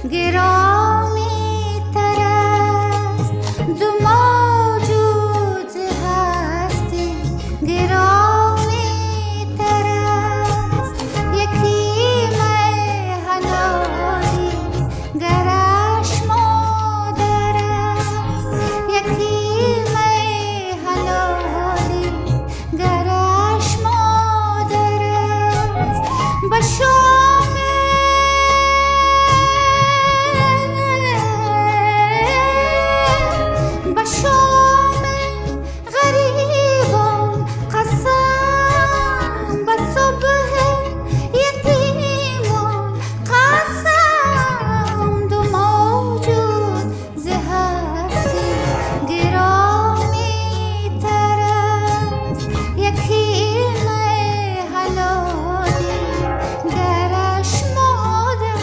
گرامی تر است دو موجود هستی گرامی تر است یکی می حلالی گرش مادر است یکی می حلالی گرش مادر است بشام غریبان قسم به صبح یتیمان قسم دو موجود ز هستی گرامی تر است یکی می حلالی گرش مادر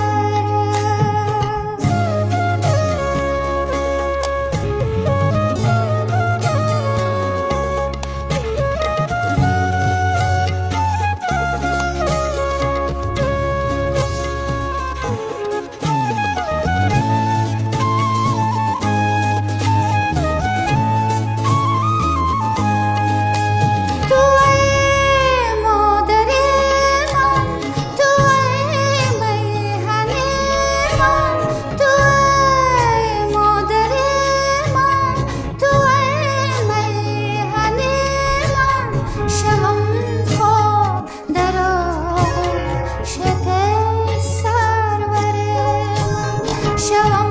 شوم